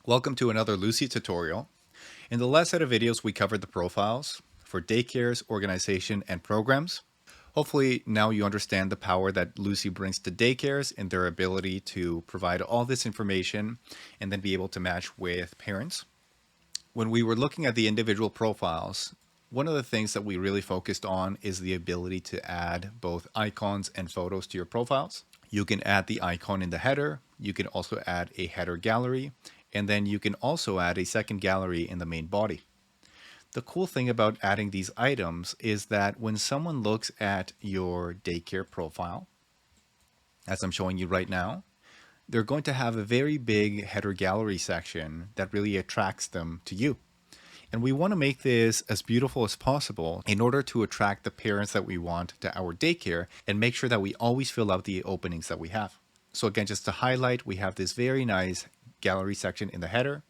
Welcome to another Lucy tutorial. In the last set of videos, we covered the profiles for daycares, organization, and programs. Hopefully now you understand the power that Lucy brings to daycares and their ability to provide all this information and then be able to match with parents. When we were looking at the individual profiles, one of the things that we really focused on is the ability to add both icons and photos to your profiles. You can add the icon in the header. You can also add a header gallery, and then you can also add a second gallery in the main body. The cool thing about adding these items is that when someone looks at your daycare profile, as I'm showing you right now, they're going to have a very big header gallery section that really attracts them to you. And we want to make this as beautiful as possible in order to attract the parents that we want to our daycare and make sure that we always fill out the openings that we have. So again, just to highlight, we have this very nice gallery section in the header.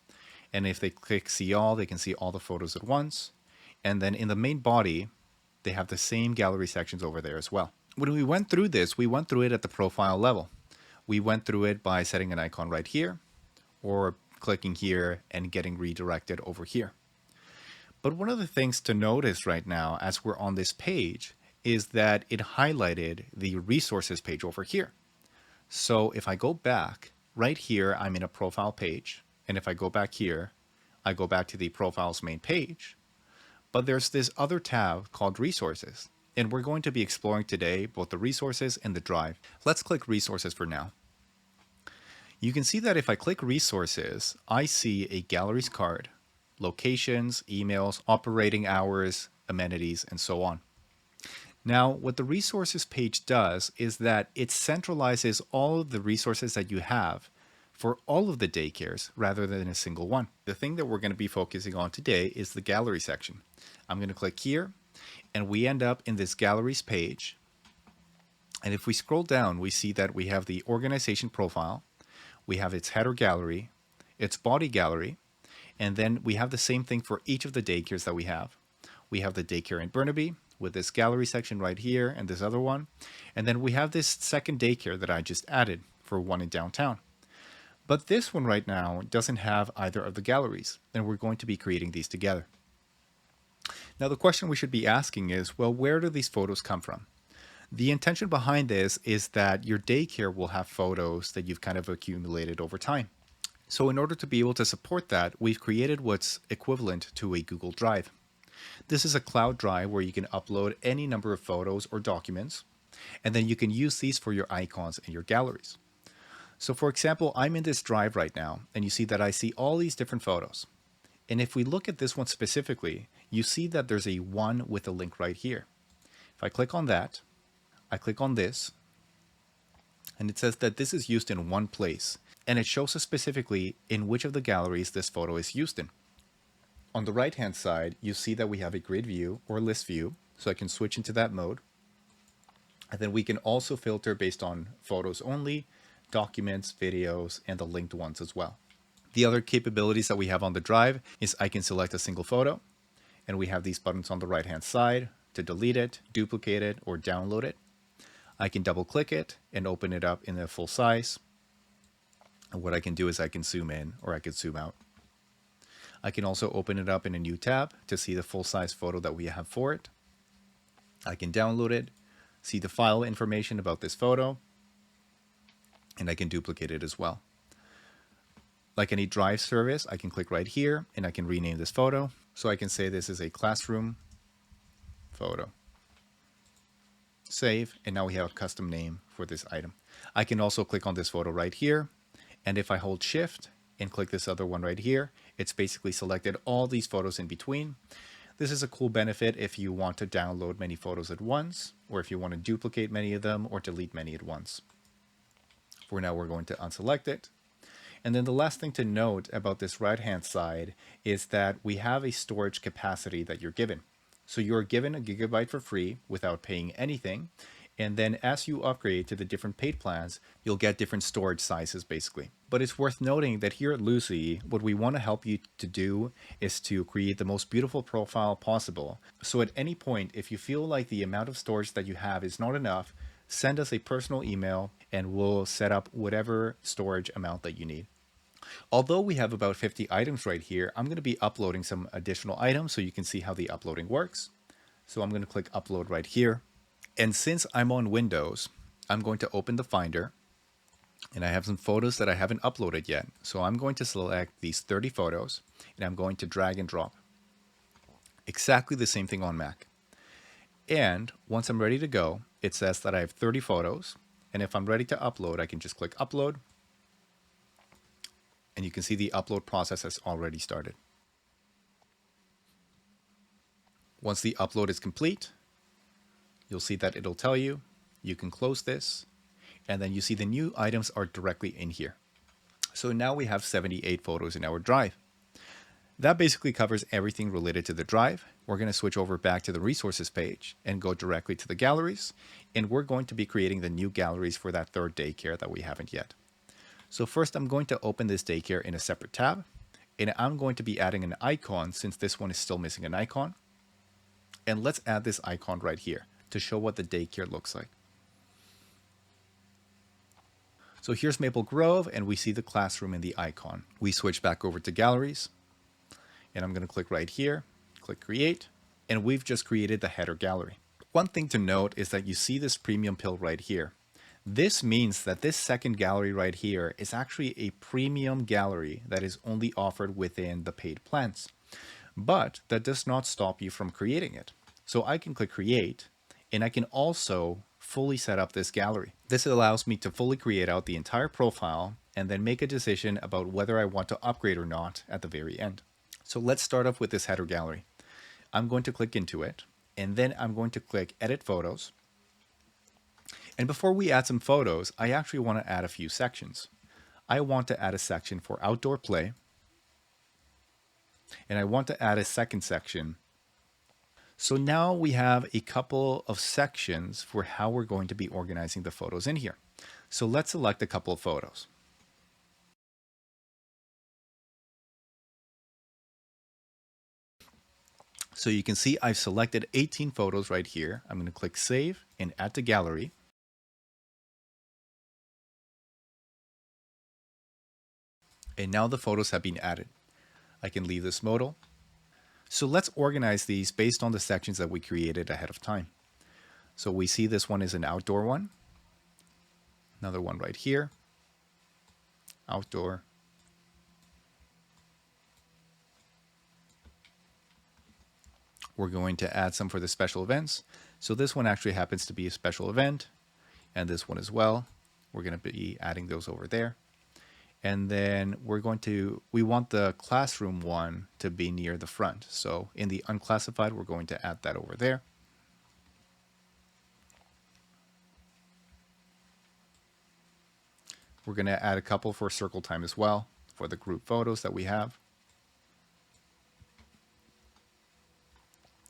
And if they click see all, they can see all the photos at once. And then in the main body, they have the same gallery sections over there as well. When we went through this, we went through it at the profile level. We went through it by setting an icon right here or clicking here and getting redirected over here. But one of the things to notice right now as we're on this page is that it highlighted the resources page over here. So if I go back, right here, I'm in a profile page. And if I go back here, I go back to the profiles main page. But there's this other tab called resources. And we're going to be exploring today both the resources and the drive. Let's click resources for now. You can see that if I click resources, I see a galleries card, locations, emails, operating hours, amenities, and so on. Now, what the resources page does is that it centralizes all of the resources that you have for all of the daycares rather than a single one. The thing that we're going to be focusing on today is the gallery section. I'm going to click here, and we end up in this galleries page. And if we scroll down, we see that we have the organization profile, we have its header gallery, its body gallery, and then we have the same thing for each of the daycares that we have. We have the daycare in Burnaby with this gallery section right here and this other one. And then we have this second daycare that I just added for one in downtown. But this one right now doesn't have either of the galleries, and we're going to be creating these together. Now the question we should be asking is, well, where do these photos come from? The intention behind this is that your daycare will have photos that you've kind of accumulated over time. So in order to be able to support that, we've created what's equivalent to a Google Drive. This is a cloud drive where you can upload any number of photos or documents, and then you can use these for your icons and your galleries. So for example, I'm in this drive right now, and you see that I see all these different photos. And if we look at this one specifically, you see that there's a one with a link right here. If I click on that, I click on this, and it says that this is used in one place, and it shows us specifically in which of the galleries this photo is used in. On the right hand side, you see that we have a grid view or list view, so I can switch into that mode. And then we can also filter based on photos only, documents, videos, and the linked ones as well. The other capabilities that we have on the drive is I can select a single photo, and we have these buttons on the right hand side to delete it, duplicate it, or download it. I can double click it and open it up in a full size. And what I can do is I can zoom in or I can zoom out. I can also open it up in a new tab to see the full size photo that we have for it. I can download it, see the file information about this photo, and I can duplicate it as well. Like any drive service, I can click right here and I can rename this photo. So I can say this is a classroom photo. Save, and now we have a custom name for this item. I can also click on this photo right here, and if I hold Shift and click this other one right here, it's basically selected all these photos in between. This is a cool benefit if you want to download many photos at once, or if you want to duplicate many of them or delete many at once. For now, we're going to unselect it. And then the last thing to note about this right-hand side is that we have a storage capacity that you're given. So you're given a gigabyte for free without paying anything. And then as you upgrade to the different paid plans, you'll get different storage sizes basically. But it's worth noting that here at Lucy, what we want to help you to do is to create the most beautiful profile possible. So at any point, if you feel like the amount of storage that you have is not enough, send us a personal email and we'll set up whatever storage amount that you need. Although we have about 50 items right here, I'm going to be uploading some additional items so you can see how the uploading works. So I'm going to click upload right here. And since I'm on Windows, I'm going to open the Finder, and I have some photos that I haven't uploaded yet. So I'm going to select these 30 photos, and I'm going to drag and drop. Exactly the same thing on Mac. And once I'm ready to go, it says that I have 30 photos. And if I'm ready to upload, I can just click upload. And you can see the upload process has already started. Once the upload is complete, you'll see that it'll tell you, you can close this, and then you see the new items are directly in here. So now we have 78 photos in our drive. That basically covers everything related to the drive. We're going to switch over back to the resources page and go directly to the galleries, and we're going to be creating the new galleries for that third daycare that we haven't yet. So first I'm going to open this daycare in a separate tab, and I'm going to be adding an icon since this one is still missing an icon. And let's add this icon right here to show what the daycare looks like. So here's Maple Grove, and we see the classroom in the icon. We switch back over to galleries, and I'm going to click right here, click create, and we've just created the header gallery. One thing to note is that you see this premium pill right here. This means that this second gallery right here is actually a premium gallery that is only offered within the paid plans. But that does not stop you from creating it. So I can click create, and I can also fully set up this gallery. This allows me to fully create out the entire profile and then make a decision about whether I want to upgrade or not at the very end. So let's start off with this header gallery. I'm going to click into it, and then I'm going to click edit photos. And before we add some photos, I actually want to add a few sections. I want to add a section for outdoor play, and I want to add a second section. So now we have a couple of sections for how we're going to be organizing the photos in here. So let's select a couple of photos. So you can see I've selected 18 photos right here. I'm going to click save and add to gallery. And now the photos have been added. I can leave this modal. So let's organize these based on the sections that we created ahead of time. So we see this one is an outdoor one. Another one right here. Outdoor. We're going to add some for the special events. So this one actually happens to be a special event, and this one as well. We're going to be adding those over there. And then we want the classroom one to be near the front. So in the unclassified, we're going to add that over there. We're going to add a couple for circle time as well for the group photos that we have.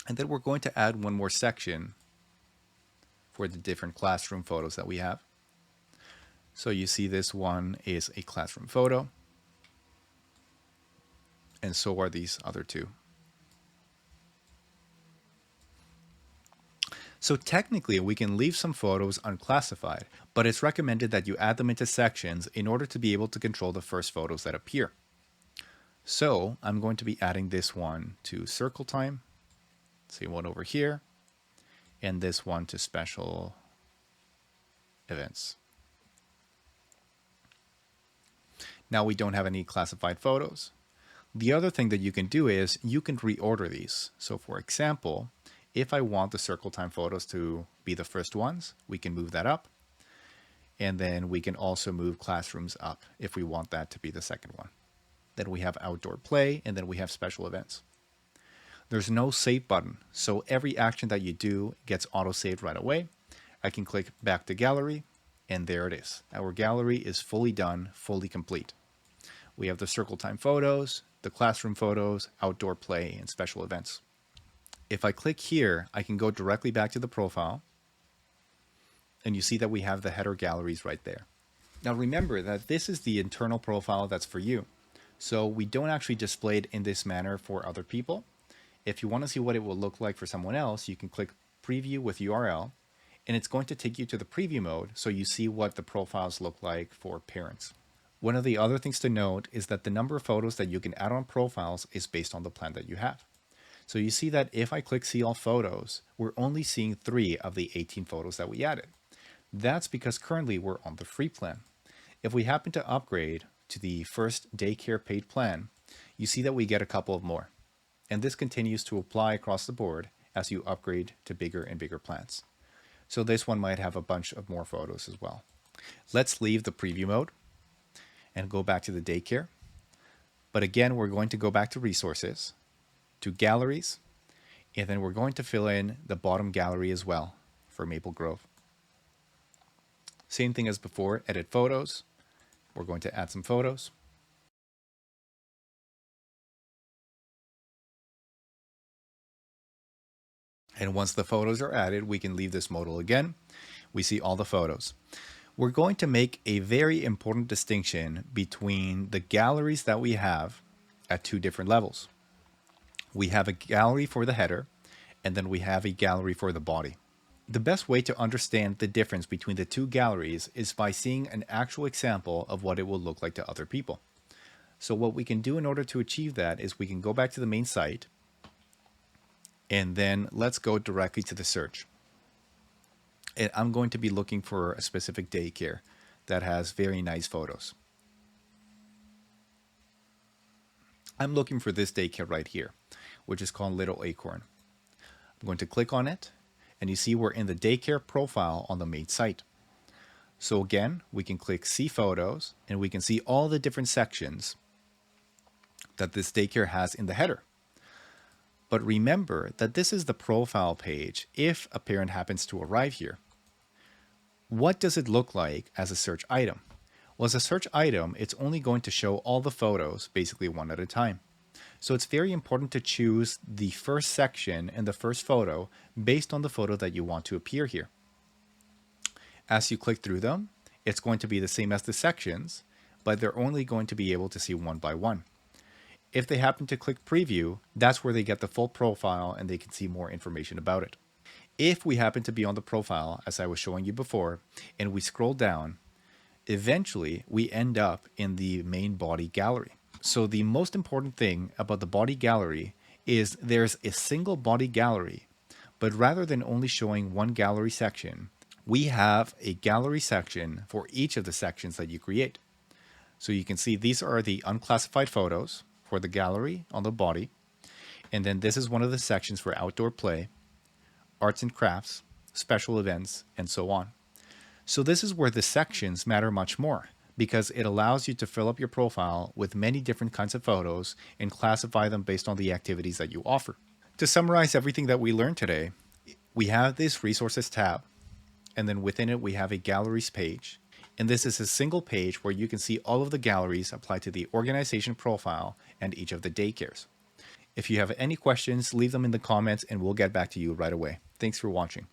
And then we're going to add one more section for the different classroom photos that we have. So you see this one is a classroom photo, and so are these other two. So technically we can leave some photos unclassified, but it's recommended that you add them into sections in order to be able to control the first photos that appear. So I'm going to be adding this one to circle time, same one over here, and this one to special events. Now we don't have any classified photos. The other thing that you can do is you can reorder these. So for example, if I want the circle time photos to be the first ones, we can move that up. And then we can also move classrooms up if we want that to be the second one. Then we have outdoor play, and then we have special events. There's no save button, so every action that you do gets auto-saved right away. I can click back to gallery, and there it is. Our gallery is fully done, fully complete. We have the circle time photos, the classroom photos, outdoor play, and special events. If I click here, I can go directly back to the profile, and you see that we have the header galleries right there. Now remember that this is the internal profile that's for you. So we don't actually display it in this manner for other people. If you want to see what it will look like for someone else, you can click preview with URL, and it's going to take you to the preview mode so you see what the profiles look like for parents. One of the other things to note is that the number of photos that you can add on profiles is based on the plan that you have. So you see that if I click see all photos, we're only seeing 3 of the 18 photos that we added. That's because currently we're on the free plan. If we happen to upgrade to the first daycare paid plan, you see that we get a couple of more. And this continues to apply across the board as you upgrade to bigger and bigger plans. So this one might have a bunch of more photos as well. Let's leave the preview mode and go back to the daycare. But again, we're going to go back to resources, to galleries, and then we're going to fill in the bottom gallery as well for Maple Grove. Same thing as before, edit photos. We're going to add some photos. And once the photos are added, we can leave this modal again. We see all the photos. We're going to make a very important distinction between the galleries that we have at 2 different levels. We have a gallery for the header, and then we have a gallery for the body. The best way to understand the difference between the 2 galleries is by seeing an actual example of what it will look like to other people. So what we can do in order to achieve that is we can go back to the main site, and then let's go directly to the search. And I'm going to be looking for a specific daycare that has very nice photos. I'm looking for this daycare right here, which is called Little Acorn. I'm going to click on it, and you see we're in the daycare profile on the main site. So again, we can click see photos, and we can see all the different sections that this daycare has in the header. But remember that this is the profile page if a parent happens to arrive here. What does it look like as a search item? Well, as a search item, it's only going to show all the photos, basically one at a time. So it's very important to choose the first section and the first photo based on the photo that you want to appear here. As you click through them, it's going to be the same as the sections, but they're only going to be able to see one by one. If they happen to click preview, that's where they get the full profile and they can see more information about it. If we happen to be on the profile, as I was showing you before, and we scroll down, eventually we end up in the main body gallery. So the most important thing about the body gallery is there's a single body gallery, but rather than only showing one gallery section, we have a gallery section for each of the sections that you create. So you can see these are the unclassified photos for the gallery on the body. And then this is one of the sections for outdoor play, arts and crafts, special events, and so on. So this is where the sections matter much more because it allows you to fill up your profile with many different kinds of photos and classify them based on the activities that you offer. To summarize everything that we learned today, we have this resources tab, and then within it we have a galleries page. And this is a single page where you can see all of the galleries applied to the organization profile and each of the daycares. If you have any questions, leave them in the comments and we'll get back to you right away. Thanks for watching.